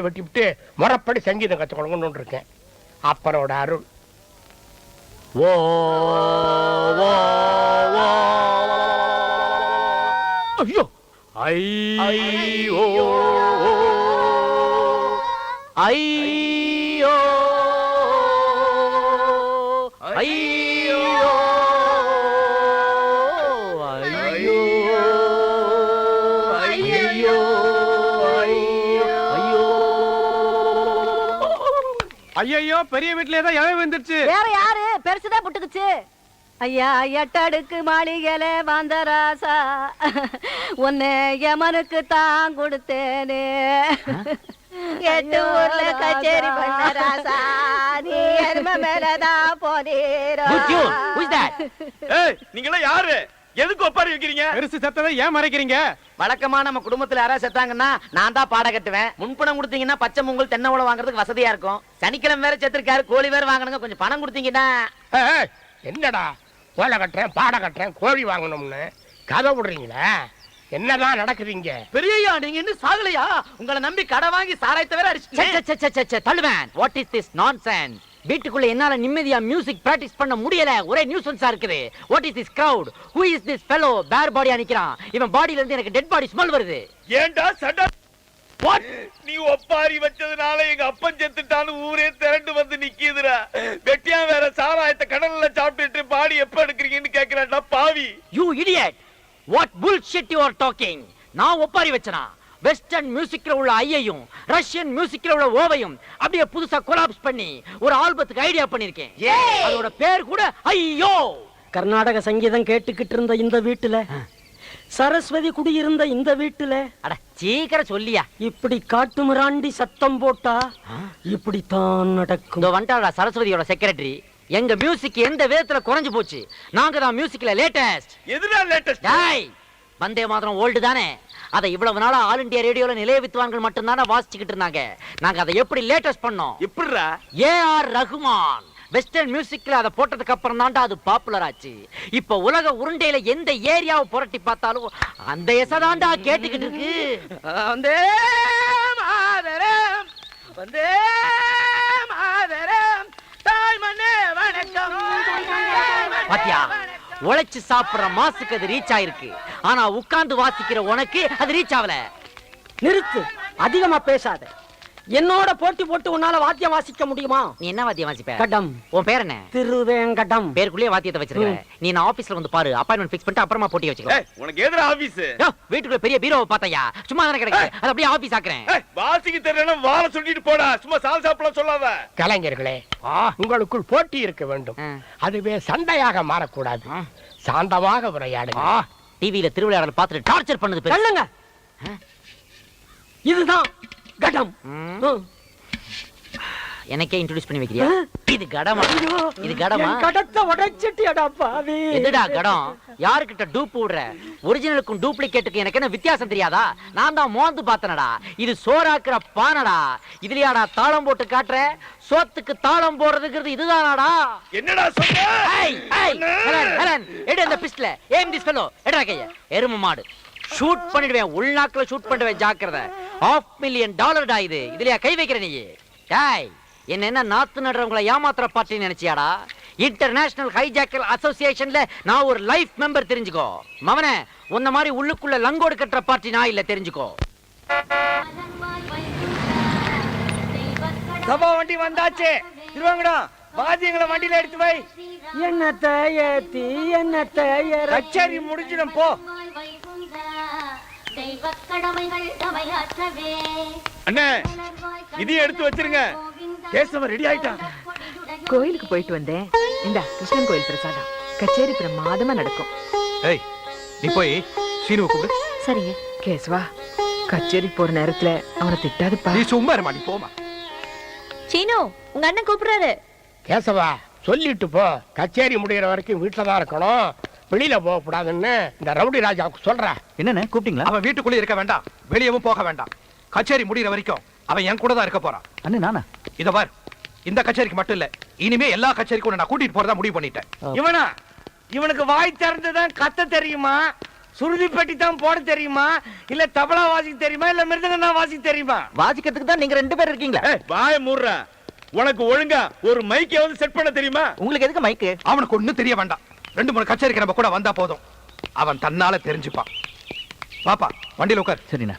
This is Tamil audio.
வெட்டி விட்டு முறைப்படி சங்கீதம் கற்றுக்கொள்ளணும்னு இருக்கேன். அப்பனோட அருள். ஓ ஓ ஓ ஐயோ ஐயோ ஐயோ ஐயோ ஐயோ பெரிய வீட்டுல ஏதோ எவன் வந்துருச்சு. வேற யாரு பெருசுதான் புட்டுக்குச்சு. ஐயா எட்டடுக்கு மாளிகையில வந்த ராசா உன்னை யமனுக்கு தான் கொடுத்தேனே. 8 ஊர்ல கச்சேரி பண்ண ராசா நீ எரும மேலதான் போனீரோ. நீங்களா யாரு? எதுக்கு ஒப்பாரி வைக்கிறீங்க? பெருசு செத்ததை ஏன் மறைக்கிறீங்க? வழக்கமா நம்ம குடும்பத்துல யாராவது செத்தாங்கன்னா நான் தான் பாட கட்டுவேன். முன்பணம் கொடுத்தீங்கன்னா பச்சை பொங்கல் தென்னை உழவு வாங்குறதுக்கு வசதியா இருக்கும். சனிக்கிழமை வேற செத்துருக்காரு, கோழி வேற வாங்கணுங்க. கொஞ்சம் பணம் கொடுத்தீங்கன்னா. என்னடா ஓலை கட்டுறேன் பாட கட்டுறேன் கோழி வாங்கணும்னு கதை விடுறீங்களா? என்னதான் நடக்குறீங்க? பெரியய்யா நீங்க இன்னும் சாகலையா? உங்களை நம்பி கடை வாங்கி சாராயத்தை வேற அடிச்சு தள்ளுவேன். What is this nonsense? வீட்டுக்குள்ள என்னால நிம்மதியா மியூசிக் பிராக்டிஸ் பண்ண முடியல. ஒரே நியூசன்ஸா இருக்குது. What is this crowd? Who is this fellow? பேர் பாடியா நிக்கிறான். இவன் பாடியில இருந்து எனக்கு டெட் பாடி ஸ்மெல் வருது. ஏண்டா சட வாட்? நீ ஒப்பாரி வச்சதுனால எங்க அப்பன் செத்துட்டான்னு ஊரே திரண்டு வந்து நிக்குதுடா. வெட்டியா வேற சாராயத்தை கடல்ல சாப்பிட்டுட்டு பாடி எப்ப எடுக்கிறீங்கன்னு கேக்குறான்டா பாவி. You idiot. What bullshit you are talking? நான் ஒப்பாரி வச்சனா? வெஸ்டர்ன் மியூசிக்ல உள்ள ஐயையும் ரஷ்யன் மியூசிக்ல உள்ள ஓவையும் அப்படியே புதுசா கொலாப்ஸ் பண்ணி ஒரு ஆல்பத்துக்கு ஐடியா பண்ணிருக்கேன். அதோட பேர் கூட ஐயோ. கர்நாடக சங்கீதம் கேட்டுக்கிட்டு இருந்த இந்த வீட்டுல, சரஸ்வதி குடியிருந்த இந்த வீட்டுல, அட சீக்கிரம் சொல்லியா. இப்படி காட்டு மிராண்டி சத்தம் போட்டா இப்படித்தான் நடக்கும். இந்த வண்டாடா சரஸ்வதியோட செக்ரட்டரி. எங்க மியூசிக் எந்த விதத்துல குறைஞ்சு போச்சு? நாங்க தான் மியூசிக்ல லேட்டஸ்ட். எதுடா லேட்டஸ்ட்? டேய் வந்தே மாதரம் ஓல்டு தானே. அதை இவ்வளவு நாளா ஆல் இந்தியா ரேடியோல நிலைய வித்வான்கள் மட்டும் தானே வாசிச்சுக்கிட்டு இருந்தாங்க. நாங்க அதை எப்படி லேட்டஸ்ட் பண்ணோம்? எப்படிடா? ஏஆர் ரஹ்மான் வெஸ்டர்ன் மியூசிக்ல அதை போட்டதுக்கு அப்புறம் தான்டா அது பாப்புலர் ஆச்சு. இப்ப உலக உருண்டையில எந்த ஏரியாவை புரட்டி பார்த்தாலும் அந்த எசதாண்டா கேட்டுக்கிட்டு இருக்கு. வந்தே மாதரம் வந்தே மாதரம் தாய் மண்ணே வணக்கம். பாத்தியா, உழைச்சு சாப்பிடுற மாசுக்கு அது ரீச் ஆயிருக்கு. ஆனா உட்கார்ந்து வாசிக்கிற உனக்கு அது ரீச் ஆகல. நிறுத்து, அதிகமா பேசாத. என்னோட போட்டி போட்டு உன்னால வாத்தியம் வாசிக்க முடியுமா? நீ என்ன வாத்தியம் வாசிப்ப? கடம். உன் பேர் என்ன? திருவேங்கடம். பேருக்குள்ளே வாத்தியத்தை வச்சிருக்க. நீ நான் ஆபீஸ்ல வந்து பாரு, அப்பாயின்மெண்ட் ஃபிக்ஸ் பண்ணிட்டு அப்புறமா போட்டி வச்சுக்கலாம். உனக்கு எதுல ஆபீஸ்? வீட்டுக்குள்ள பெரிய பீரோவை பார்த்தையா? சும்மா தானே கிடக்கு. அது அப்படியே ஆபீஸ் ஆக்குறேன். வாசிக்க தெரியலனா வாள சொல்லிட்டு போடா. சும்மா சால் சாப்பிடலாம் சொல்லாத. கலைஞர்களே, உங்களுக்குள் போட்டி இருக்க வேண்டும். அதுவே சண்டையாக மாறக்கூடாது. சாந்தமாக உரையாடுங்க. டிவியில திருவிளையாடல் பார்த்துட்டு டார்ச்சர் பண்ணது சொல்லுங்க. இதுதான் கடம். எனக்கே இன்ட்ரோடியூஸ் பண்ணி வைக்கிறியா? இது கடமா? இது கடமா? கடத்தை உடைச்சிட்டியடா பாவி. எதுடா கடம்? யாருக்கிட்ட டூப் விடுற? ஒரிஜினலுக்கும் டூப்ளிகேட்டுக்கும் எனக்கு என்ன வித்தியாசம் தெரியாதா? நான் தான் மோந்து பார்த்தனடா. இது சோறாக்குற பானடா. இதுலயாடா தாளம் போட்டு காட்டுற? சோத்துக்கு தாளம் போடுறதுங்கிறது இதுதானாடா? என்னடா சொல்ற? ஹெலன் ஹெலன் எடு அந்த பிஸ்டல். Aim this fellow. எடா கைய. எரும மாடு. ஷூட் பண்ணிடுவேன். உள்நாக்குல ஷூட் பண்ணுவேன். ஜாக்கிரதை. $500,000 இது. இதுலயா கை வைக்கிற நீ? டேய் என்ன நாத்து நடுறவங்களை ஏமாத்துற பார்ட்டி நினைச்சியாடா? இன்டர்நேஷனல் ஹைஜாக்கர் அசோசியேஷன்ல நான் ஒரு லைஃப் மெம்பர், தெரிஞ்சுக்கோ. மவனே, உன்ன மாதிரி உள்ளுக்குள்ள லங்கோடு கட்டுற பார்ட்டி நான் இல்ல, தெரிஞ்சுக்கோ. சபா வண்டி வந்தாச்சு. திருவாங்கடம் வாத்தியங்களை வண்டியில எடுத்து வை. என்னத்தை ஏத்தி என்னத்தை கச்சேரி முடிஞ்சிடும் போ. அண்ணே இதையும் எடுத்து வச்சிருங்க. கேசவன் ரெடி ஆயிட்டான். கோயிலுக்கு போயிட்டு வந்தேன். இந்த கிருஷ்ணன் கோயில் பிரசாதம். கச்சேரி பிரமாதமா நடக்கும். ஏய் நீ போய் சீனுவை கூப்பிடு. சரிங்க. கேசவா, கச்சேரி போற நேரத்துல அவனை திட்டாதுப்பா. நீ சும்மா இருமா, நீ போமா. சீனு, உங்க அண்ணன் கூப்பிடுறாரு. கேசவா, சொல்லிட்டு போ. கச்சேரி முடிகிற வரைக்கும் வீட்டுல தான் இருக்கணும், வெளியில போக கூடாதுன்னு இந்த ரவுடி ராஜாவுக்கு சொல்ற. என்னன்னு கூப்பிட்டீங்களா? அவன் வீட்டுக்குள்ளே இருக்க வேண்டாம், வெளியவும் போக வேண்டாம். கச்சேரி முடிகிற வரைக்கும் அவன் என் கூட தான் இருக்க போறான். அண்ணே நானா? இத பார், இந்த கச்சேரிக்கு மட்டும் இல்ல, இனிமே எல்லா கச்சேரிக்கும் நான் கூட்டிட்டு போறதா முடிவு பண்ணிட்டேன். இவனுக்கு வாய் திறந்துதான் கத்த தெரியுமா? சுருதி பெட்டி தான் போட தெரியுமா இல்ல தபலா வாசிக்க தெரியுமா இல்ல மிருதங்கம் தான் வாசிக்க தெரியுமா? வாசிக்கிறதுக்கு தான் நீங்க 2 பேர் இருக்கீங்களா? வாய மூடுற. உனக்கு ஒழுங்கா ஒரு மைக்கை வந்து செட் பண்ண தெரியுமா? உங்களுக்கு எதுக்கு மைக்கு? அவனுக்கு ஒண்ணும் தெரிய வேண்டாம். 2-3 கச்சேரிக்கு நம்ம கூட வந்தா போதும். அவன் தன்னால தெரிஞ்சுப்பான். பாப்பா வண்டியில உட்கார். சரிண்ணா.